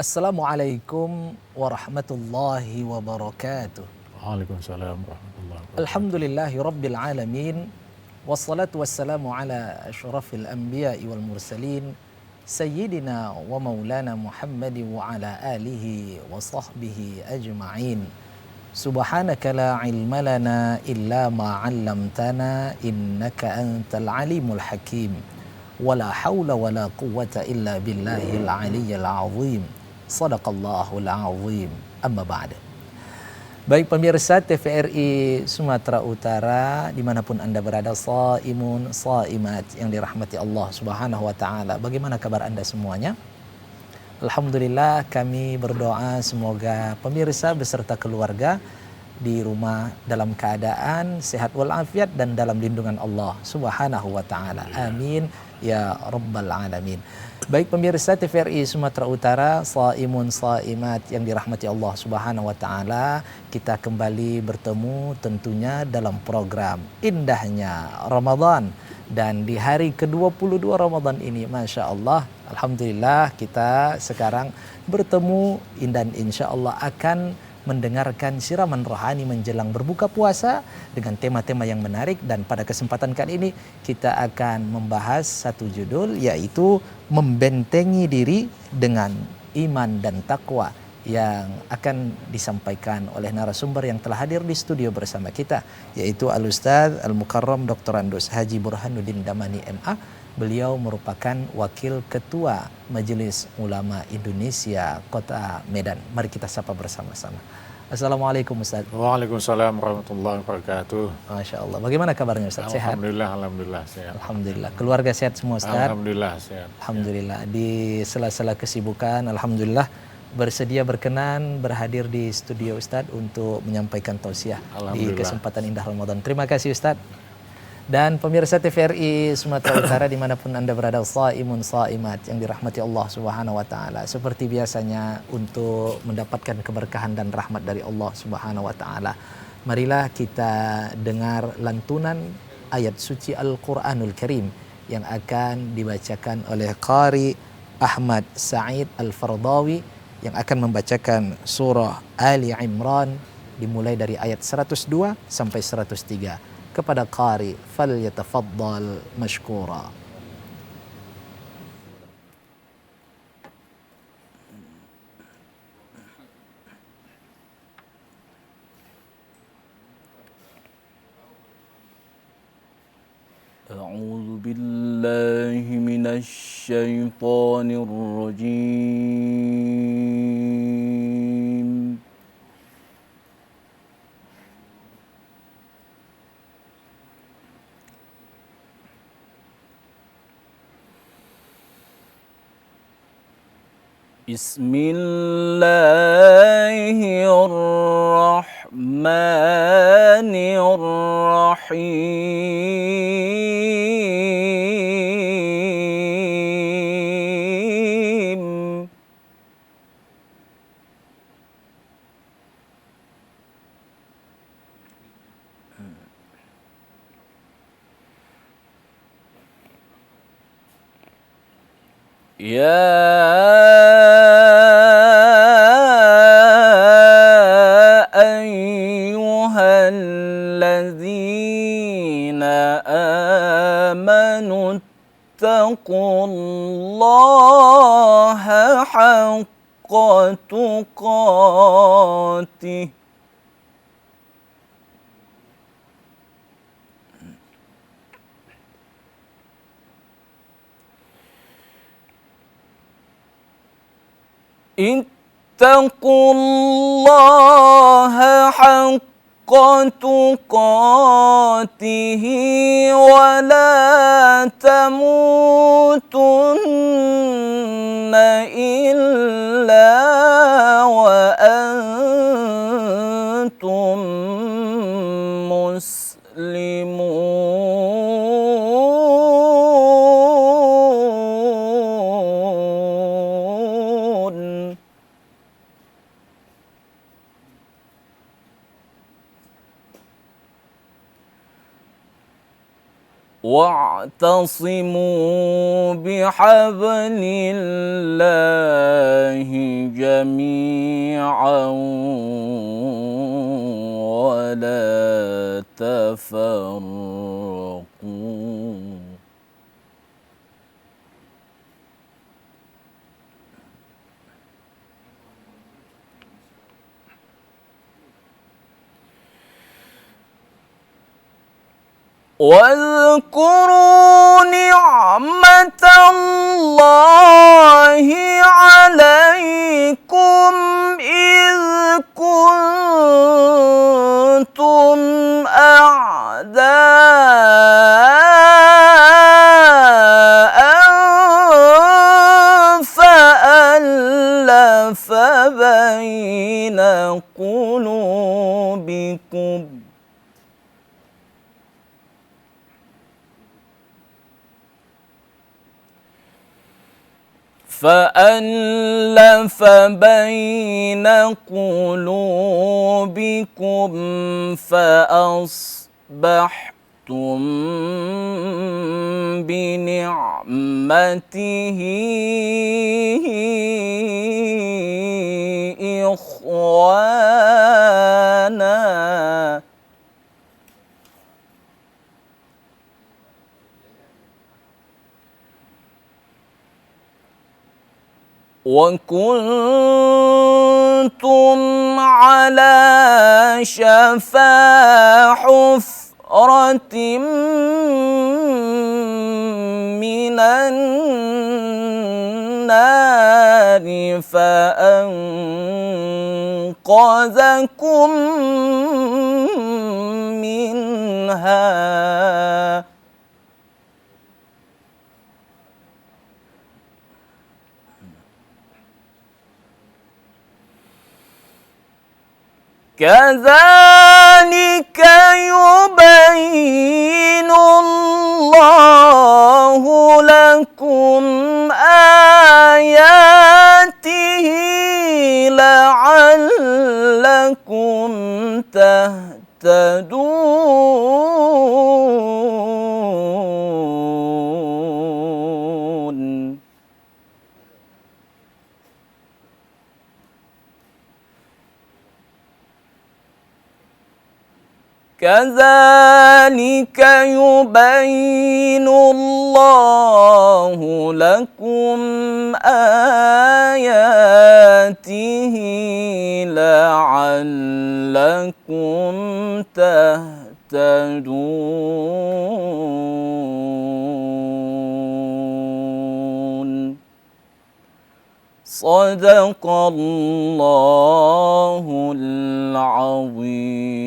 Assalamualaikum warahmatullahi wabarakatuh. Waalaikumsalam warahmatullahi wabarakatuh. Alhamdulillahi rabbil alamin. Wassalatu wassalamu ala asyrafil anbiya'i wal mursalin. Sayyidina wa maulana Muhammadi wa ala alihi wa sahbihi ajma'in. Subhanaka la ilma lana illa ma 'allamtana innaka antal alimul hakim. Wala haula wala quwwata illa billahil aliyyil azim. Sadaqallahul azim. Amma ba'da. Baik pemirsa TVRI Sumatera Utara dimanapun Anda berada, shaimun, shaimat yang dirahmati Allah Subhanahu wa taala. Bagaimana kabar Anda semuanya? Alhamdulillah, kami berdoa semoga pemirsa beserta keluarga di rumah dalam keadaan sehat walafiat dan dalam lindungan Allah Subhanahu wa taala. Amin ya rabbal alamin. Baik pemirsa TVRI Sumatera Utara, shaimun shaimat yang dirahmati Allah Subhanahu wa taala, kita kembali bertemu tentunya dalam program indahnya Ramadan. Dan di hari ke-22 Ramadan ini, Masya Allah, Alhamdulillah kita sekarang bertemu dan insya Allah akan mendengarkan siraman rohani menjelang berbuka puasa dengan tema-tema yang menarik. Dan pada kesempatan kali ini kita akan membahas satu judul, yaitu membentengi diri dengan iman dan takwa, yang akan disampaikan oleh narasumber yang telah hadir di studio bersama kita, yaitu Al-Ustadz Al-Mukarram Dr. Andus Haji Burhanuddin Damani MA. Beliau merupakan Wakil Ketua Majelis Ulama Indonesia Kota Medan. Mari kita sapa bersama-sama. Assalamualaikum Ustaz. Waalaikumsalam warahmatullahi wabarakatuh. Masya Allah. Bagaimana kabarnya Ustaz? Sehat? Alhamdulillah sehat. Alhamdulillah. Keluarga sehat semua Ustaz? Alhamdulillah sehat. Alhamdulillah. Di sela-sela kesibukan, alhamdulillah bersedia berkenan berhadir di studio Ustaz untuk menyampaikan tausiah di kesempatan indah Ramadan. Terima kasih Ustaz. Dan pemirsa TVRI Sumatera Utara dimanapun Anda berada, shaimun shaimat yang dirahmati Allah Subhanahu wa taala. Seperti biasanya, untuk mendapatkan keberkahan dan rahmat dari Allah Subhanahu wa taala, marilah kita dengar lantunan ayat suci Al-Qur'anul Karim yang akan dibacakan oleh Qari Ahmad Sa'id Al-Fardawi, yang akan membacakan surah Ali Imran dimulai dari ayat 102 sampai 103. Kepada Qari, falyatafaddal mashkura. A'udzu billahi minasy syaithanir rajim. Bismillahirrahmanirrahim. Ayyuhalladzina amanu taqullaha haqqa tuqatih ittaqullaha haqqa tuqatihi wa la tamutunna illa wa antum muslimun. واعتصموا بحبل الله جميعا ولا تفرقوا. واذكروا نعمة الله عليكم إذ كنتم أعداء فألف بين قلوبكم فأصبحتم بنعمته إخوانا وكنتم على شفا حفرة من النار فأنقذكم منها كذلك يبين الله لكم آياته لعلكم تهتدون. كذلك يبين الله لكم آياته لعلكم تهتدون. صدق الله العظيم.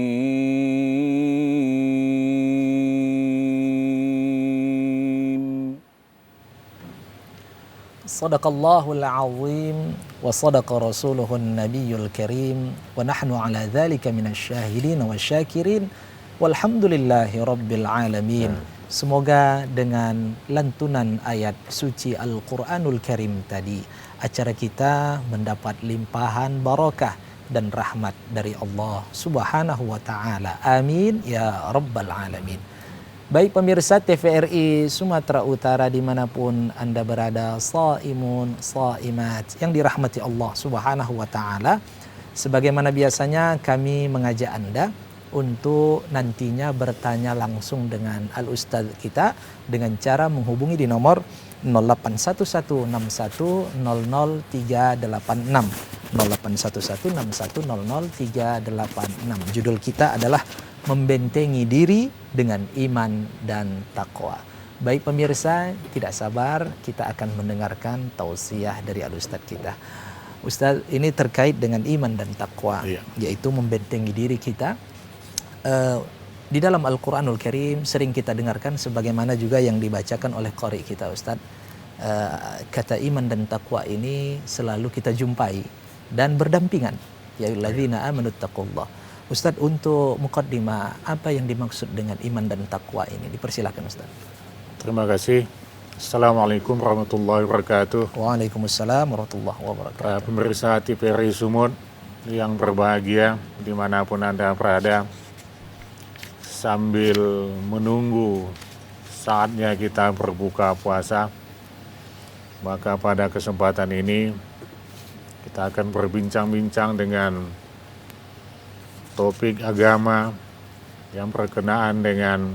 Sadaqallahul azim wa sadaqa rasuluhun nabiyul karim wa nahnu ala dzalika minasyahidin wa syakirin walhamdulillahi rabbil alamin. Semoga dengan lantunan ayat suci Al-Quranul Karim tadi, acara kita mendapat limpahan barakah dan rahmat dari Allah Subhanahu wa ta'ala. Amin ya rabbal alamin. Baik pemirsa TVRI Sumatera Utara dimanapun Anda berada, shaimun, shaimat yang dirahmati Allah Subhanahu wa ta'ala, sebagaimana biasanya kami mengajak Anda untuk nantinya bertanya langsung dengan Al-Ustadz kita dengan cara menghubungi di nomor 081161000386 081161000386. Judul kita adalah membentengi diri dengan iman dan takwa. Baik pemirsa, tidak sabar kita akan mendengarkan tausiah dari Al-Ustadz kita. Ustadz, ini terkait dengan iman dan takwa, yaitu membentengi diri kita. Di dalam Al-Quranul Karim sering kita dengarkan sebagaimana juga yang dibacakan oleh qari kita Ustadz, kata iman dan takwa ini selalu kita jumpai dan berdampingan. Ya ayyuhalladzina amanu taqullah. Ustadz, untuk muqaddimah, apa yang dimaksud dengan iman dan takwa ini? Dipersilakan Ustadz. Terima kasih. Assalamualaikum warahmatullahi wabarakatuh. Waalaikumsalam warahmatullahi wabarakatuh. Pemirsa TVRI Sumut yang berbahagia dimanapun Anda berada, sambil menunggu saatnya kita berbuka puasa. Maka pada kesempatan ini kita akan berbincang-bincang dengan topik agama yang berkenaan dengan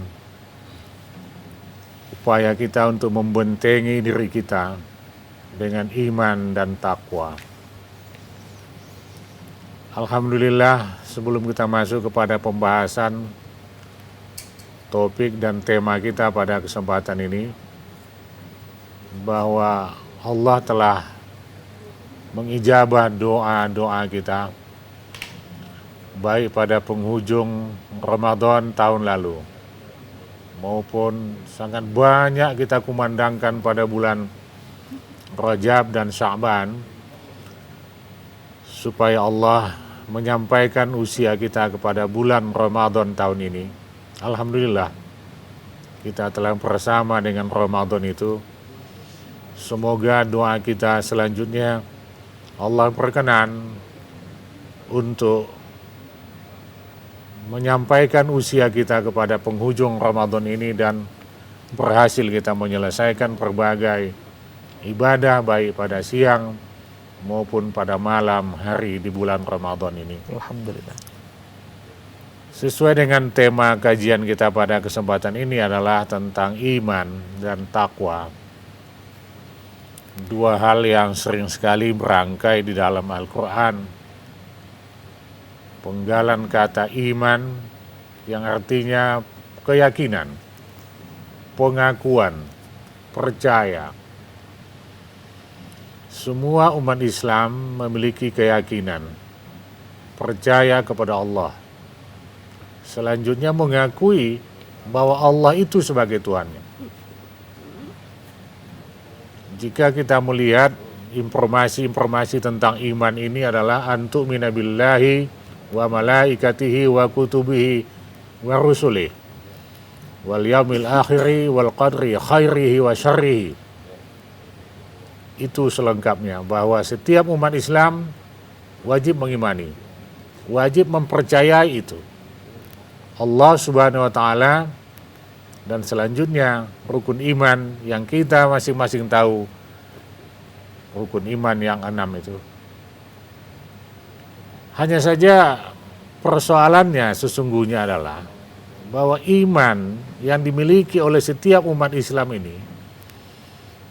upaya kita untuk membentengi diri kita dengan iman dan takwa. Alhamdulillah, sebelum kita masuk kepada pembahasan topik dan tema kita pada kesempatan ini, bahwa Allah telah mengijabah doa-doa kita baik pada penghujung Ramadan tahun lalu maupun sangat banyak kita kumandangkan pada bulan Rajab dan Sya'ban, supaya Allah menyampaikan usia kita kepada bulan Ramadan tahun ini. Alhamdulillah, kita telah bersama dengan Ramadan itu. Semoga doa kita selanjutnya Allah berkenan untuk menyampaikan usia kita kepada penghujung Ramadan ini dan berhasil kita menyelesaikan berbagai ibadah baik pada siang maupun pada malam hari di bulan Ramadan ini. Alhamdulillah. Sesuai dengan tema kajian kita pada kesempatan ini adalah tentang iman dan takwa. Dua hal yang sering sekali berangkai di dalam Al-Quran. Penggalan kata iman yang artinya keyakinan, pengakuan, percaya. Semua umat Islam memiliki keyakinan, percaya kepada Allah. Selanjutnya mengakui bahwa Allah itu sebagai Tuhannya. Jika kita melihat informasi-informasi tentang iman ini adalah antu'mina billahi wa malaikatihi wa kutubihi wa rusulih wal yaumil akhiri wal qadri khairihi wa syarrihi. Itu selengkapnya, bahwa setiap umat Islam wajib mengimani, wajib mempercayai itu Allah Subhanahu wa taala. Dan selanjutnya rukun iman yang kita masing-masing tahu, rukun iman yang 6 itu. Hanya saja persoalannya sesungguhnya adalah bahwa iman yang dimiliki oleh setiap umat Islam ini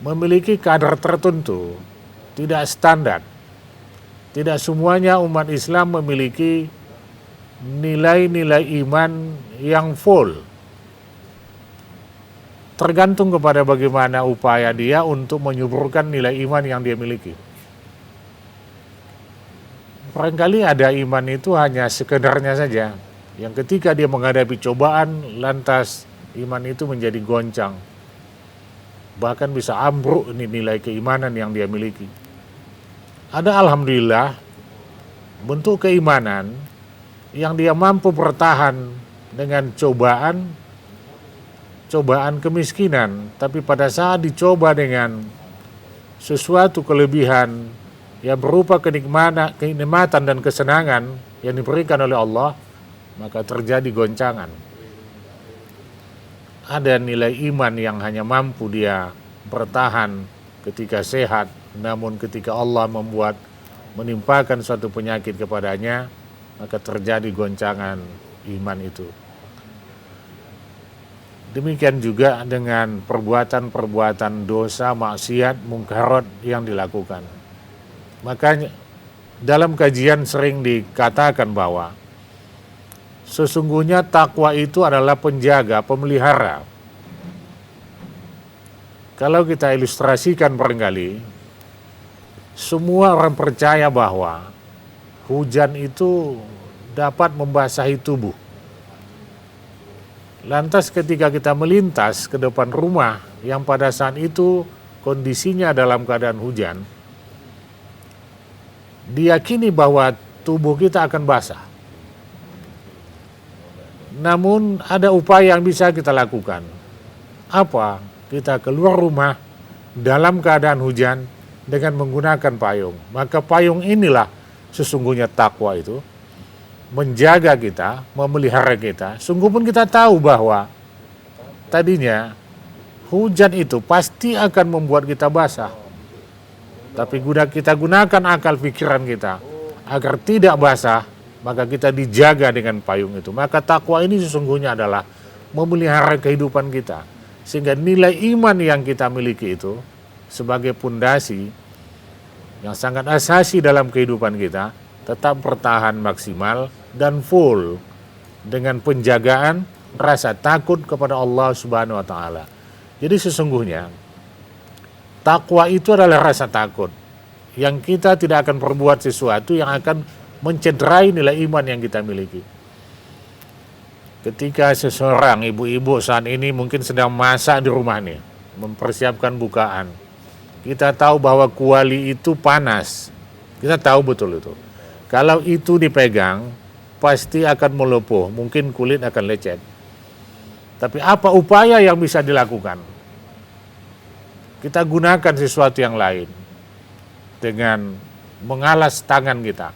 memiliki kadar tertentu, tidak standar. Tidak semuanya umat Islam memiliki nilai-nilai iman yang full. Tergantung kepada bagaimana upaya dia untuk menyuburkan nilai iman yang dia miliki. Barangkali ada iman itu hanya sekedarnya saja, yang ketika dia menghadapi cobaan, lantas iman itu menjadi goncang. Bahkan bisa ambruk nilai keimanan yang dia miliki. Ada alhamdulillah bentuk keimanan yang dia mampu bertahan dengan cobaan kemiskinan, tapi pada saat dicoba dengan sesuatu kelebihan yang berupa kenikmatan dan kesenangan yang diberikan oleh Allah, maka terjadi goncangan. Ada nilai iman yang hanya mampu dia bertahan ketika sehat, namun ketika Allah menimpakan suatu penyakit kepadanya, maka terjadi goncangan iman itu. Demikian juga dengan perbuatan-perbuatan dosa, maksiat, mungkarat yang dilakukan. Makanya dalam kajian sering dikatakan bahwa sesungguhnya takwa itu adalah penjaga, pemelihara. Kalau kita ilustrasikan barangkali, semua orang percaya bahwa hujan itu dapat membasahi tubuh. Lantas ketika kita melintas ke depan rumah yang pada saat itu kondisinya dalam keadaan hujan, diyakini bahwa tubuh kita akan basah. Namun ada upaya yang bisa kita lakukan. Apa? Kita keluar rumah dalam keadaan hujan dengan menggunakan payung. Maka payung inilah sesungguhnya takwa itu. Menjaga kita, memelihara kita. Sungguh pun kita tahu bahwa tadinya hujan itu pasti akan membuat kita basah. Tapi kita gunakan akal pikiran kita agar tidak basah, maka kita dijaga dengan payung itu. Maka takwa ini sesungguhnya adalah memelihara kehidupan kita. Sehingga nilai iman yang kita miliki itu sebagai pondasi yang sangat asasi dalam kehidupan kita tetap bertahan maksimal dan full dengan penjagaan rasa takut kepada Allah Subhanahu wa taala. Jadi sesungguhnya takwa itu adalah rasa takut yang kita tidak akan berbuat sesuatu yang akan mencederai nilai iman yang kita miliki. Ketika seseorang ibu-ibu saat ini mungkin sedang masak di rumah nih, mempersiapkan bukaan. Kita tahu bahwa kuali itu panas. Kita tahu betul itu. Kalau itu dipegang, pasti akan melepuh, mungkin kulit akan lecet. Tapi apa upaya yang bisa dilakukan? Kita gunakan sesuatu yang lain dengan mengalas tangan kita.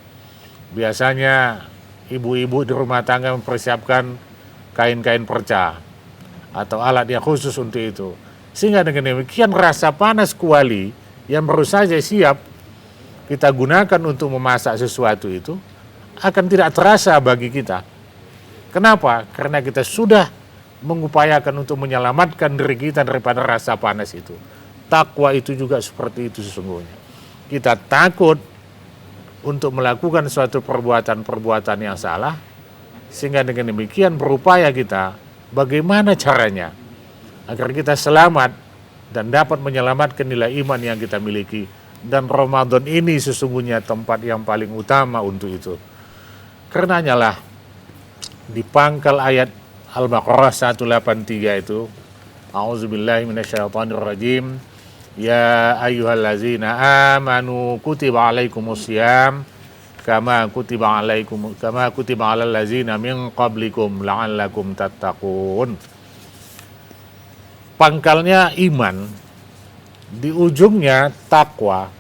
Biasanya ibu-ibu di rumah tangga mempersiapkan kain-kain perca atau alat yang khusus untuk itu. Sehingga dengan demikian rasa panas kuali yang baru saja siap kita gunakan untuk memasak sesuatu itu akan tidak terasa bagi kita. Kenapa? Karena kita sudah mengupayakan untuk menyelamatkan diri kita daripada rasa panas itu. Takwa itu juga seperti itu sesungguhnya. Kita takut untuk melakukan suatu perbuatan-perbuatan yang salah, sehingga dengan demikian berupaya kita bagaimana caranya agar kita selamat dan dapat menyelamatkan nilai iman yang kita miliki. Dan Ramadan ini sesungguhnya tempat yang paling utama untuk itu. Karenanya lah di pangkal ayat Al-Baqarah 183 itu, A'udzubillahi minasyaitonirrajim. Ya ayyuhallazina amanu kutiba alaikumusiyam kama kutiba alal ladzina min qablikum la'allakum tattaqun. Pangkalnya iman, di ujungnya takwa.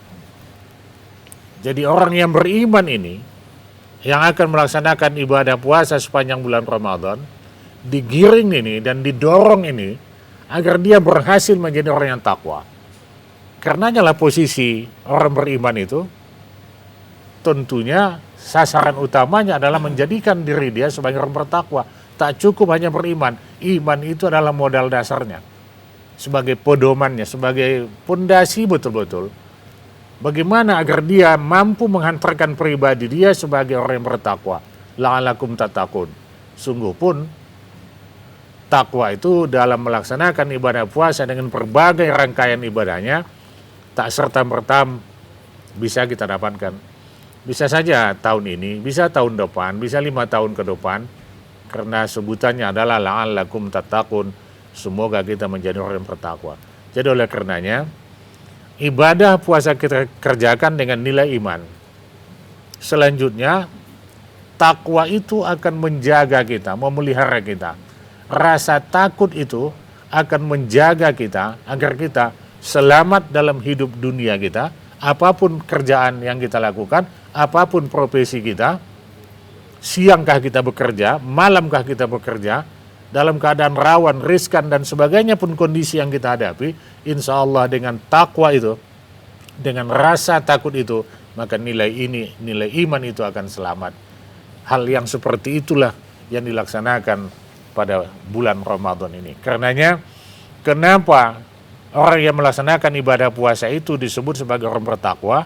Jadi orang yang beriman ini yang akan melaksanakan ibadah puasa sepanjang bulan Ramadan digiring ini dan didorong ini agar dia berhasil menjadi orang yang takwa. Karenanya lah posisi orang beriman itu tentunya sasaran utamanya adalah menjadikan diri dia sebagai orang bertakwa. Tak cukup hanya beriman, iman itu adalah modal dasarnya. Sebagai pedomannya, sebagai pondasi betul-betul. Bagaimana agar dia mampu menghantarkan pribadi dia sebagai orang yang bertakwa. La'alakum tattaqun. Sungguh pun takwa itu dalam melaksanakan ibadah puasa dengan berbagai rangkaian ibadahnya tak serta-merta bisa kita dapatkan. Bisa saja tahun ini, bisa tahun depan, bisa 5 tahun ke depan, karena sebutannya adalah la'allakum tattaqun. Semoga kita menjadi orang yang bertakwa. Jadi oleh karenanya, ibadah puasa kita kerjakan dengan nilai iman. Selanjutnya, takwa itu akan menjaga kita, memelihara kita. Rasa takut itu akan menjaga kita agar kita selamat dalam hidup dunia kita, apapun kerjaan yang kita lakukan, apapun profesi kita, siangkah kita bekerja, malamkah kita bekerja, dalam keadaan rawan, riskan dan sebagainya pun kondisi yang kita hadapi, insya Allah dengan takwa itu, dengan rasa takut itu, maka nilai iman itu akan selamat. Hal yang seperti itulah yang dilaksanakan pada bulan Ramadan ini. Karenanya, kenapa orang yang melaksanakan ibadah puasa itu disebut sebagai orang bertakwa?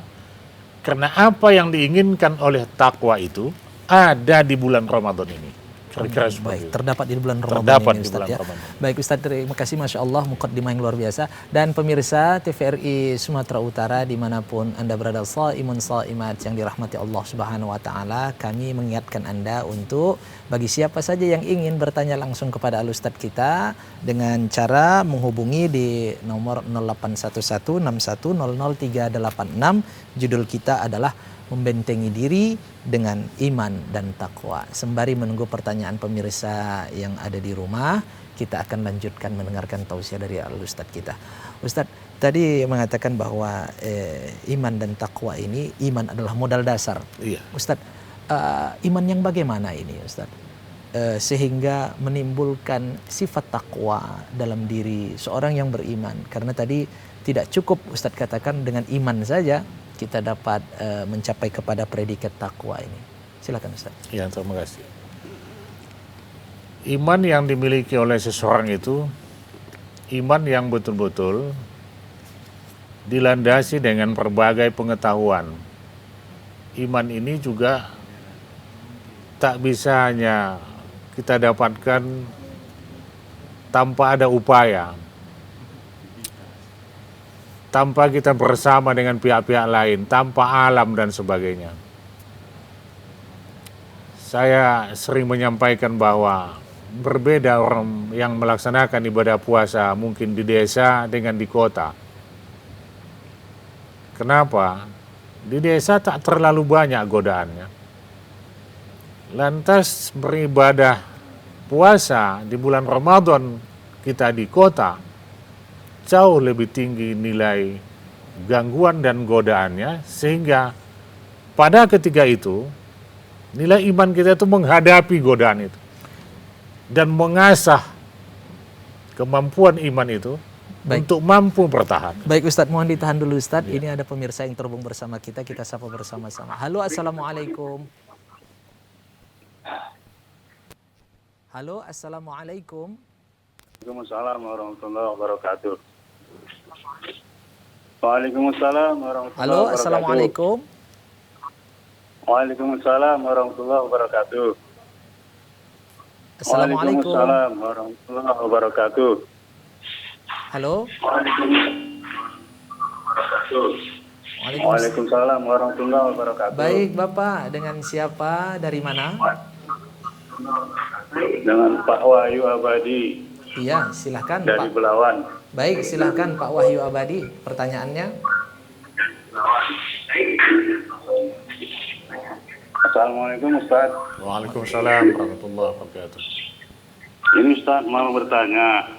Karena apa yang diinginkan oleh takwa itu ada di bulan Ramadan ini. Kira-kira Baik, terdapat di bulan Ramadan terdapat ini di Ustaz bulan ya. Ramadan. Baik Ustaz, terima kasih Masya Allah, muqaddimah yang luar biasa. Dan pemirsa TVRI Sumatera Utara dimanapun Anda berada, shaimun shaimat yang dirahmati Allah Subhanahu Wa Taala, kami mengingatkan Anda untuk bagi siapa saja yang ingin bertanya langsung kepada Al-Ustadz kita dengan cara menghubungi di nomor 081161000386. Judul kita adalah membentengi diri dengan iman dan takwa. Sembari menunggu pertanyaan pemirsa yang ada di rumah, kita akan lanjutkan mendengarkan tausiah dari Al-Ustadz kita. Ustadz tadi mengatakan bahwa iman dan takwa ini, iman adalah modal dasar. Iya. Ustadz, iman yang bagaimana ini Ustadz? sehingga menimbulkan sifat takwa dalam diri seorang yang beriman. Karena tadi tidak cukup Ustadz katakan dengan iman saja kita dapat mencapai kepada predikat takwa ini. Silakan Ustadz. Ya, terima kasih. Iman yang dimiliki oleh seseorang itu iman yang betul-betul dilandasi dengan berbagai pengetahuan. Iman ini juga tak bisa hanya kita dapatkan tanpa ada upaya, tanpa kita bersama dengan pihak-pihak lain, tanpa alam dan sebagainya. Saya sering menyampaikan bahwa berbeda orang yang melaksanakan ibadah puasa mungkin di desa dengan di kota. Kenapa? Di desa tak terlalu banyak godaannya. Lantas beribadah puasa di bulan Ramadan kita di kota jauh lebih tinggi nilai gangguan dan godaannya, sehingga pada ketika itu nilai iman kita itu menghadapi godaan itu dan mengasah kemampuan iman itu. Baik. Untuk mampu bertahan. Baik Ustadz, mohon ditahan dulu Ustadz. Ini ada pemirsa yang terhubung bersama kita sapa bersama-sama. Halo, assalamualaikum. Halo, assalamualaikum. Waalaikumsalam warahmatullahi wabarakatuh. Waalaikumsalam warahmatullahi wabarakatuh. Halo, assalamualaikum. Waalaikumsalam warahmatullahi wabarakatuh. Assalamualaikum. Waalaikumsalam warahmatullahi wabarakatuh. Halo. Waalaikumsalam warahmatullahi wabarakatuh. Baik Bapak, dengan siapa? Dari mana? Dengan Pak Wahyu Abadi. Iya, silahkan dari Pak. Belawan. Baik, silahkan Pak Wahyu Abadi. Pertanyaannya? Assalamualaikum Ustaz. Waalaikumsalam warahmatullahi wabarakatuh. Ini Ustaz mau bertanya,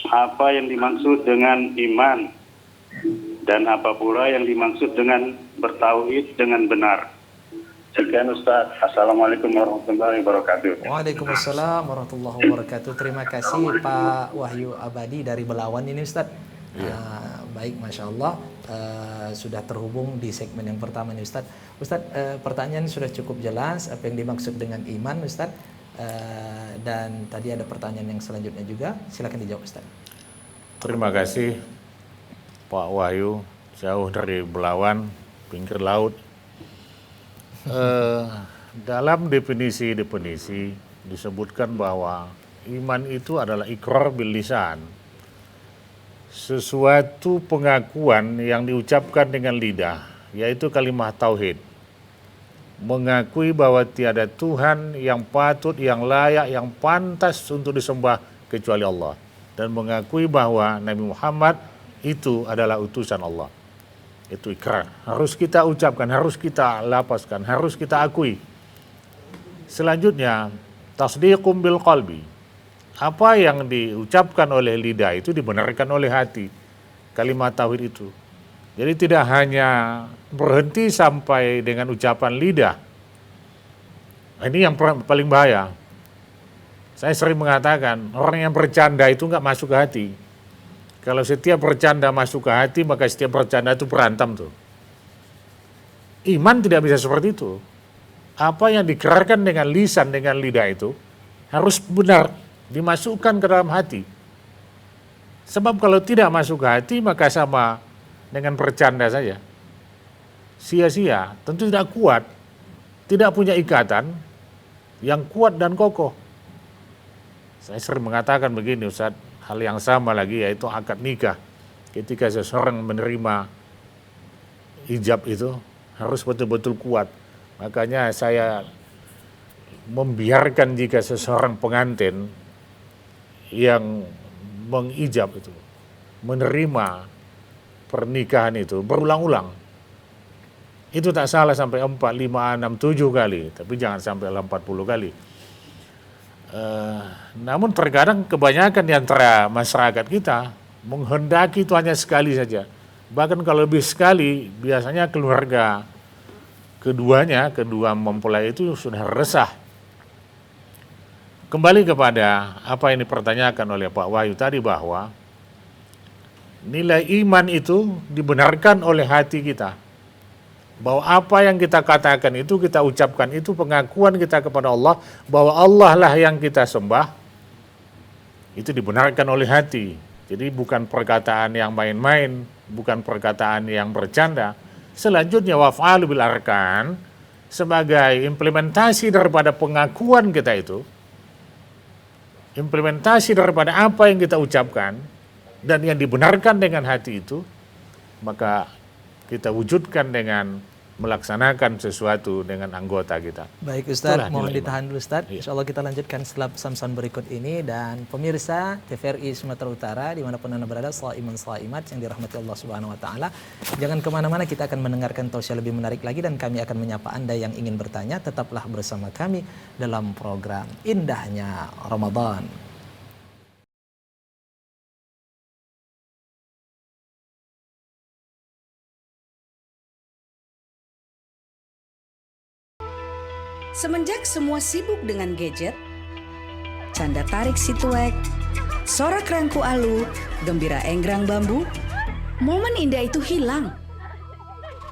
apa yang dimaksud dengan iman dan apa pula yang dimaksud dengan bertauhid dengan benar? Sekian Ustaz. Assalamualaikum warahmatullahi wabarakatuh. Waalaikumsalam warahmatullahi wabarakatuh. Terima kasih Pak Wahyu Abadi dari Belawan ini Ustaz. Ya. Baik, Masya Allah. Sudah terhubung di segmen yang pertama ini Ustaz. Ustaz, pertanyaan sudah cukup jelas apa yang dimaksud dengan iman Ustaz. Dan tadi ada pertanyaan yang selanjutnya juga, silakan dijawab Ustaz. Terima kasih Pak Wahyu, jauh dari Belawan, pinggir laut. Dalam definisi disebutkan bahwa iman itu adalah iqrar bil lisan, sesuatu pengakuan yang diucapkan dengan lidah, yaitu kalimat tauhid. Mengakui bahwa tiada Tuhan yang patut, yang layak, yang pantas untuk disembah kecuali Allah. Dan mengakui bahwa Nabi Muhammad itu adalah utusan Allah. Itu ikrar. Harus kita ucapkan, harus kita lapaskan, harus kita akui. Selanjutnya, tasdiqum bil qalbi. Apa yang diucapkan oleh lidah itu dibenarkan oleh hati. Kalimat tauhid itu. Jadi tidak hanya berhenti sampai dengan ucapan lidah. Ini yang paling bahaya. Saya sering mengatakan, orang yang bercanda itu nggak masuk ke hati. Kalau setiap bercanda masuk ke hati, maka setiap bercanda itu berantem tuh. Iman tidak bisa seperti itu. Apa yang dikerarkan dengan lisan, dengan lidah itu, harus benar dimasukkan ke dalam hati. Sebab kalau tidak masuk ke hati, maka sama dengan bercanda saja. Sia-sia, tentu tidak kuat. Tidak punya ikatan yang kuat dan kokoh. Saya sering mengatakan begini Ustaz, hal yang sama lagi yaitu akad nikah. Ketika seseorang menerima ijab itu harus betul-betul kuat. Makanya saya membiarkan jika seseorang pengantin yang mengijab itu menerima pernikahan itu berulang-ulang. Itu tak salah sampai 4, 5, 6, 7 kali. Tapi jangan sampai 40 kali. Namun terkadang kebanyakan di antara masyarakat kita menghendaki itu hanya sekali saja. Bahkan kalau lebih sekali, biasanya keluarga kedua mempelai itu sudah resah. kembali kepada apa yang dipertanyakan oleh Pak Wahyu tadi, bahwa nilai iman itu dibenarkan oleh hati kita. Bahwa apa yang kita katakan itu, kita ucapkan itu, pengakuan kita kepada Allah, bahwa Allah lah yang kita sembah, itu dibenarkan oleh hati. Jadi bukan perkataan yang main-main, bukan perkataan yang bercanda. Selanjutnya waf'alu bil arkan, sebagai implementasi daripada pengakuan kita itu, implementasi daripada apa yang kita ucapkan, dan yang dibenarkan dengan hati itu, maka kita wujudkan dengan melaksanakan sesuatu dengan anggota kita. Baik Ustadz, Itulah mohon nilai ditahan dulu Ustadz. Iya. Insya Allah kita lanjutkan setelah pesan-pesan berikut ini. Dan pemirsa TVRI Sumatera Utara, dimanapun Anda berada, shaiman shaimat yang dirahmati Allah Subhanahu Wa Taala, jangan kemana-mana, kita akan mendengarkan tausiah lebih menarik lagi, dan kami akan menyapa Anda yang ingin bertanya. Tetaplah bersama kami dalam program Indahnya Ramadan. Semenjak semua sibuk dengan gadget, canda tarik si tuek, sorak rangku alu, gembira enggrang bambu, momen indah itu hilang.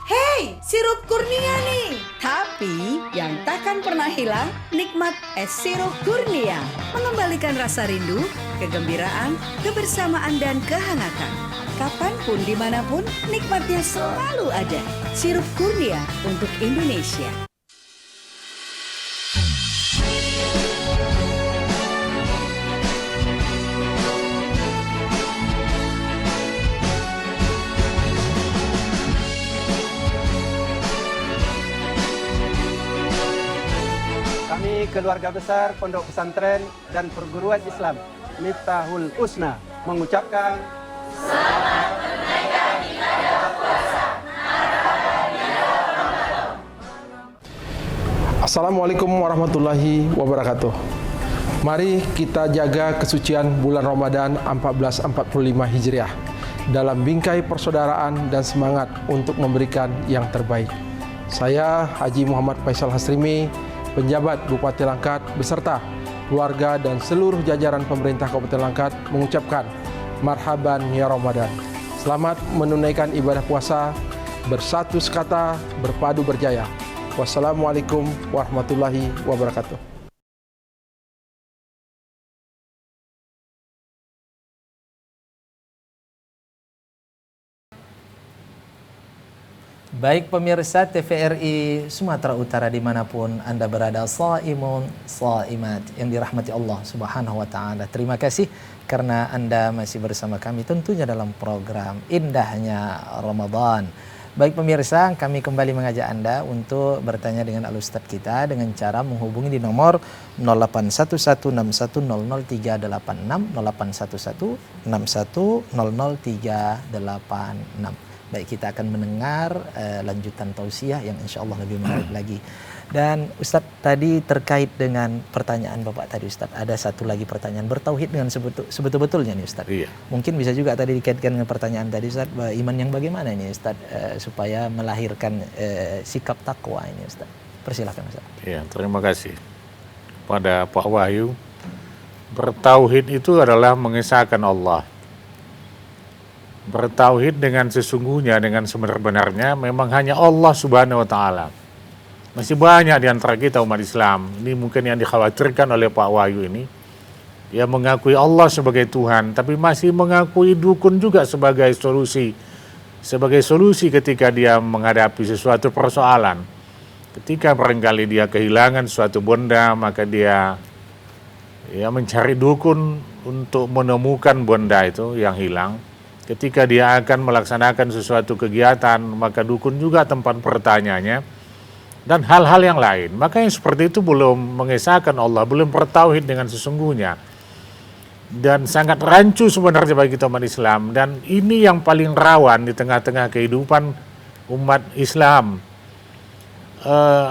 Hei, sirup kurnia nih! Tapi yang takkan pernah hilang, nikmat es sirup kurnia. Mengembalikan rasa rindu, kegembiraan, kebersamaan, dan kehangatan. Kapanpun, dimanapun, nikmatnya selalu ada. Sirup kurnia untuk Indonesia. Kami keluarga besar Pondok Pesantren dan Perguruan Islam Miftahul Husna mengucapkan Assalamualaikum warahmatullahi wabarakatuh. Mari kita jaga kesucian bulan Ramadan 1445 Hijriah dalam bingkai persaudaraan dan semangat untuk memberikan yang terbaik. Saya Haji Muhammad Faisal Hasrimi, penjabat Bupati Langkat beserta keluarga dan seluruh jajaran pemerintah Kabupaten Langkat mengucapkan marhaban ya Ramadan. Selamat menunaikan ibadah puasa, bersatu sekata, berpadu berjaya. Wassalamualaikum warahmatullahi wabarakatuh. Baik pemirsa TVRI Sumatera Utara dimanapun Anda berada, shaimun shaimat yang dirahmati Allah Subhanahu Wa Taala. Terima kasih karena Anda masih bersama kami tentunya dalam program Indahnya Ramadan. Baik pemirsa, kami kembali mengajak Anda untuk bertanya dengan Al-Ustadz kita dengan cara menghubungi di nomor 081161000386, 081161000386. Baik, kita akan mendengar lanjutan tausiah yang insya Allah lebih menarik lagi. Dan Ustadz tadi terkait dengan pertanyaan Bapak tadi Ustadz, ada satu lagi pertanyaan bertauhid dengan sebetul-betulnya nih Ustadz. Iya. Mungkin bisa juga tadi dikaitkan dengan pertanyaan tadi Ustadz, iman yang bagaimana ini Ustadz supaya melahirkan sikap takwa ini Ustadz. Persilahkan Ustadz. Iya, terima kasih pada Pak Wahyu. Bertauhid itu adalah mengesahkan Allah. Bertauhid dengan sesungguhnya, dengan sebenar-benarnya memang hanya Allah Subhanahu Wa Taala. Masih banyak di antara kita umat Islam, ini mungkin yang dikhawatirkan oleh Pak Wahyu ini, ya mengakui Allah sebagai Tuhan, tapi masih mengakui dukun juga sebagai solusi. Sebagai solusi ketika dia menghadapi sesuatu persoalan. Ketika barangkali dia kehilangan suatu benda, maka dia ya mencari dukun untuk menemukan benda itu yang hilang. Ketika dia akan melaksanakan sesuatu kegiatan, maka dukun juga tempat bertanyanya, dan hal-hal yang lain. Maka yang seperti itu belum mengesahkan Allah, belum bertauhid dengan sesungguhnya. Dan sangat rancu sebenarnya bagi kita umat Islam. Dan ini yang paling rawan di tengah-tengah kehidupan umat Islam.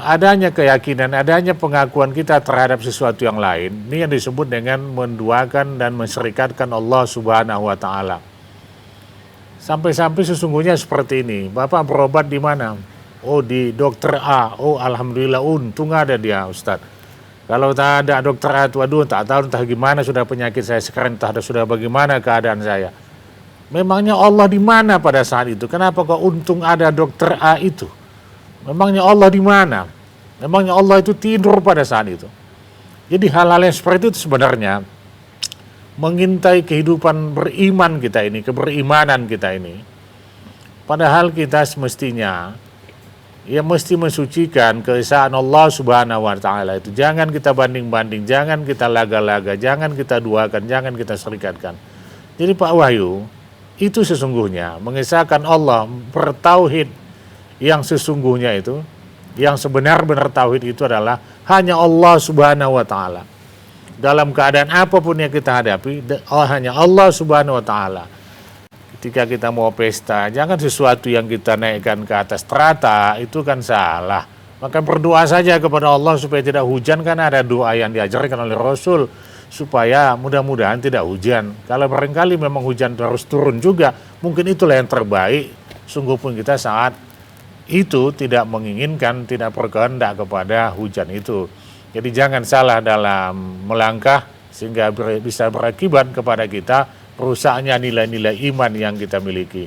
Adanya keyakinan, adanya pengakuan kita terhadap sesuatu yang lain. Ini yang disebut dengan menduakan dan menserikatkan Allah Subhanahu Wa Taala. Sampai-sampai sesungguhnya seperti ini. Bapak berobat di mana? Oh di dokter A. Oh alhamdulillah untung ada dia Ustadz. Kalau tak ada dokter, waduh tak tahu entah gimana sudah penyakit saya sekarang, entah sudah bagaimana keadaan saya. Memangnya Allah di mana pada saat itu? Kenapa kok untung ada dokter A itu? Memangnya Allah di mana? Memangnya Allah itu tidur pada saat itu? Jadi hal-hal yang seperti itu sebenarnya mengintai kehidupan beriman kita ini, keberimanan kita ini. Padahal kita semestinya ya mesti mensucikan keesaan Allah Subhanahu wa taala itu. Jangan kita banding-banding, jangan kita laga-laga, jangan kita duakan, jangan kita serikatkan. Jadi Pak Wahyu, itu sesungguhnya mengesahkan Allah, bertauhid yang sesungguhnya itu, yang sebenar-benar tauhid itu adalah hanya Allah Subhanahu wa taala. Dalam keadaan apapun yang kita hadapi, hanya Allah Subhanahu wa taala. Ketika kita mau pesta, jangan sesuatu yang kita naikkan ke atas terata, itu kan salah. Maka berdoa saja kepada Allah supaya tidak hujan, karena ada doa yang diajarkan oleh Rasul supaya mudah-mudahan tidak hujan. Kalau barangkali memang hujan harus turun juga, mungkin itulah yang terbaik. Sungguh pun kita saat itu tidak menginginkan, tidak berkehendak kepada hujan itu. Jadi jangan salah dalam melangkah sehingga bisa berakibat kepada kita rusaknya nilai-nilai iman yang kita miliki.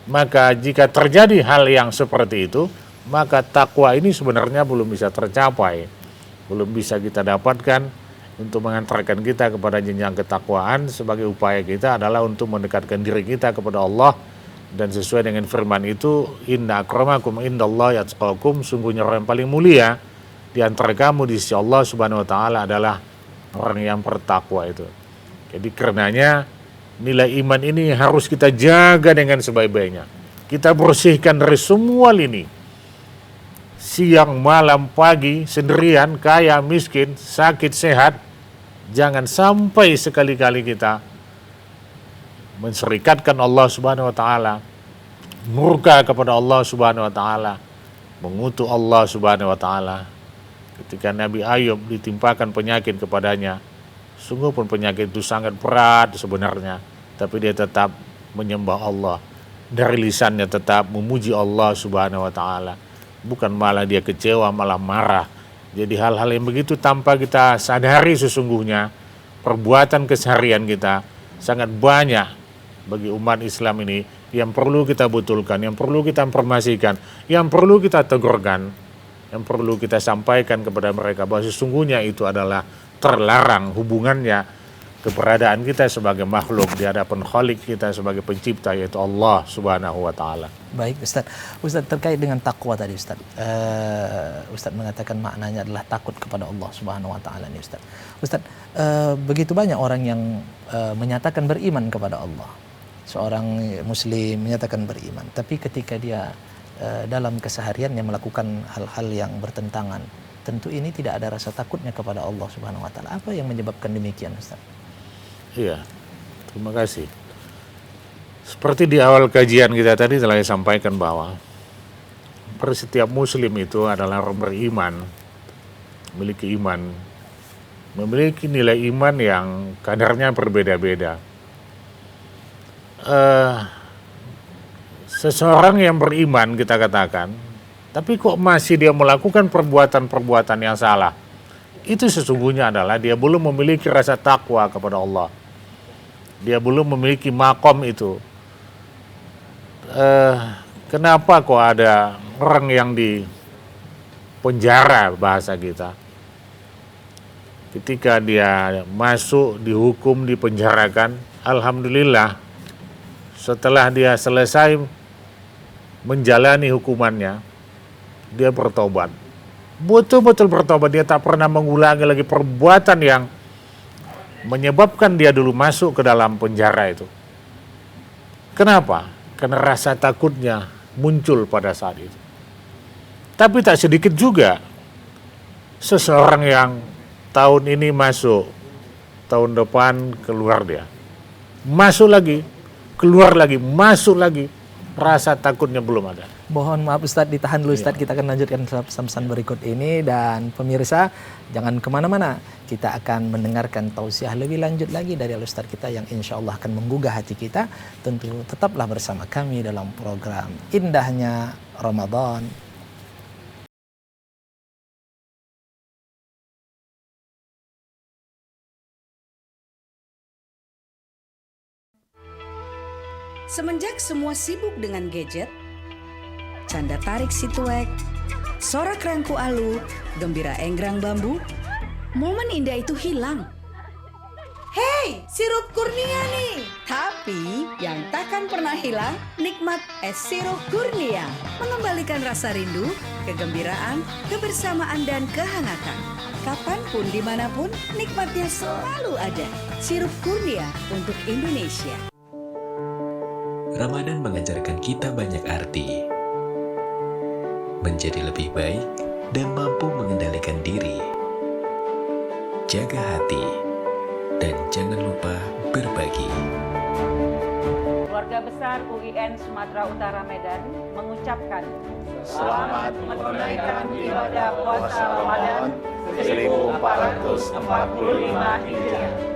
Maka jika terjadi hal yang seperti itu, maka takwa ini sebenarnya belum bisa tercapai, belum bisa kita dapatkan untuk mengantarkan kita kepada jenjang ketakwaan. Sebagai upaya kita adalah untuk mendekatkan diri kita kepada Allah, dan sesuai dengan firman itu, inna akramakum indallahi atqakum, sungguhnya orang yang paling mulia di antara kamu di sisi Allah Subhanahu wa taala adalah orang yang bertakwa itu. Jadi karenanya nilai iman ini harus kita jaga dengan sebaik-baiknya. Kita bersihkan dari semua lini. Siang, malam, pagi, sendirian, kaya, miskin, sakit, sehat. Jangan sampai sekali-kali kita menserikatkan Allah Subhanahu wa taala, murka kepada Allah Subhanahu wa taala, mengutuk Allah Subhanahu wa taala. Ketika Nabi Ayub ditimpakan penyakit kepadanya, sungguh pun penyakit itu sangat berat sebenarnya, tapi dia tetap menyembah Allah. Dari lisannya tetap memuji Allah Subhanahu wa taala. Bukan malah dia kecewa, malah marah. Jadi hal-hal yang begitu tanpa kita sadari sesungguhnya perbuatan keseharian kita sangat banyak bagi umat Islam ini yang perlu kita betulkan, yang perlu kita informasikan, yang perlu kita tegurkan, yang perlu kita sampaikan kepada mereka bahwa sesungguhnya itu adalah terlarang hubungannya keberadaan kita sebagai makhluk di hadapan Khalik kita sebagai pencipta, yaitu Allah Subhanahu wa taala. Baik Ustaz. Ustaz, terkait dengan takwa tadi Ustaz. Ustaz mengatakan maknanya adalah takut kepada Allah Subhanahu wa taala nih Ustaz. Ustaz, begitu banyak orang yang menyatakan beriman kepada Allah. Seorang muslim menyatakan beriman, tapi ketika dia dalam kesehariannya melakukan hal-hal yang bertentangan, tentu ini tidak ada rasa takutnya kepada Allah Subhanahu wa taala. Apa yang menyebabkan demikian Ustaz? Iya, terima kasih. Seperti di awal kajian kita tadi telah disampaikan bahwa setiap muslim itu adalah orang beriman, memiliki iman, memiliki nilai iman yang kadarnya berbeda-beda. Seseorang yang beriman kita katakan, tapi kok masih dia melakukan perbuatan-perbuatan yang salah, itu sesungguhnya adalah dia belum memiliki rasa takwa kepada Allah. Dia belum memiliki makom itu. Kenapa kok ada orang yang di penjara bahasa kita? Ketika dia masuk, dihukum, dipenjarakan, alhamdulillah setelah dia selesai menjalani hukumannya, dia bertobat. Betul-betul bertobat, dia tak pernah mengulangi lagi perbuatan yang menyebabkan dia dulu masuk ke dalam penjara itu. Kenapa? Karena rasa takutnya muncul pada saat itu. Tapi tak sedikit juga seseorang yang tahun ini masuk, tahun depan keluar dia. Masuk lagi, keluar lagi, masuk lagi. Rasa takutnya belum ada. Mohon maaf Ustadz, ditahan dulu Ustadz, kita akan lanjutkan pesan-pesan berikut ini. Dan pemirsa, jangan kemana-mana, kita akan mendengarkan tausiah lebih lanjut lagi dari Ustadz kita yang insya Allah akan menggugah hati kita. Tentu tetaplah bersama kami dalam program Indahnya Ramadan. Semenjak semua sibuk dengan gadget, canda tarik si tuek, sorak rangku alu, gembira enggrang bambu, momen indah itu hilang. Hei, sirup kurnia nih. Tapi yang takkan pernah hilang, nikmat es sirup kurnia. Mengembalikan rasa rindu, kegembiraan, kebersamaan, dan kehangatan. Kapanpun, dimanapun, nikmatnya selalu ada. Sirup kurnia untuk Indonesia. Ramadan mengajarkan kita banyak arti. Menjadi lebih baik dan mampu mengendalikan diri. Jaga hati dan jangan lupa berbagi. Keluarga besar UIN Sumatera Utara Medan mengucapkan selamat menunaikan ibadah puasa Ramadan 1445 Hijriah.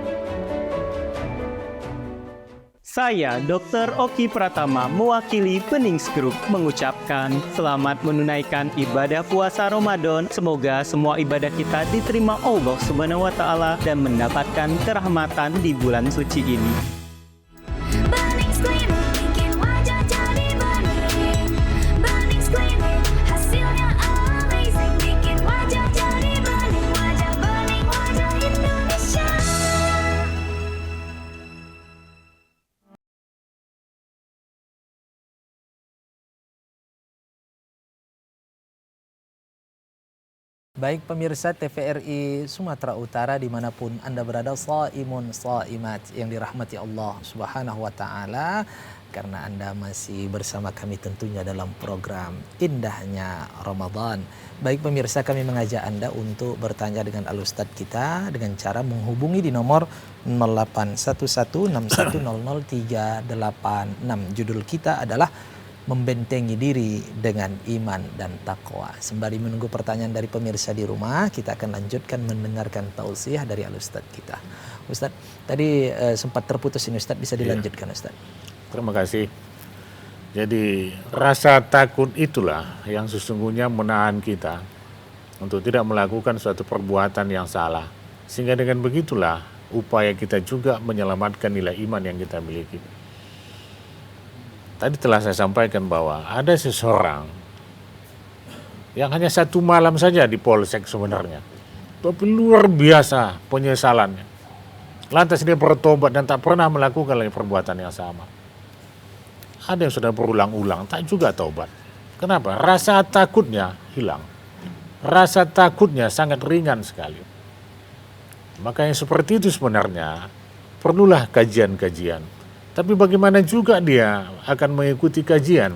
Saya, Dr. Oki Pratama, mewakili Benings Group, mengucapkan selamat menunaikan ibadah puasa Ramadan. Semoga semua ibadah kita diterima Allah Subhanahu wa Ta'ala dan mendapatkan kerahmatan di bulan suci ini. Baik pemirsa TVRI Sumatera Utara dimanapun Anda berada, shaimun shaimat yang dirahmati Allah Subhanahu wa Ta'ala, karena Anda masih bersama kami tentunya dalam program Indahnya Ramadan. Baik pemirsa, kami mengajak Anda untuk bertanya dengan Al-Ustadz kita dengan cara menghubungi di nomor 081161000386. Judul kita adalah membentengi diri dengan iman dan takwa. Sembari menunggu pertanyaan dari pemirsa di rumah, kita akan lanjutkan mendengarkan tausiah dari Al-Ustadz kita. Ustadz, tadi sempat terputus ini Ustadz, bisa dilanjutkan Ustadz? Terima kasih. Jadi rasa takut itulah yang sesungguhnya menahan kita untuk tidak melakukan suatu perbuatan yang salah. Sehingga dengan begitulah upaya kita juga menyelamatkan nilai iman yang kita miliki. Tadi telah saya sampaikan bahwa ada seseorang yang hanya satu malam saja di polsek sebenarnya, tapi luar biasa penyesalannya. Lantas dia bertobat dan tak pernah melakukan lagi perbuatan yang sama. Ada yang sudah berulang-ulang, tak juga taubat. Kenapa? Rasa takutnya hilang. Rasa takutnya sangat ringan sekali. Makanya seperti itu sebenarnya perlulah kajian-kajian. Tapi bagaimana juga dia akan mengikuti kajian,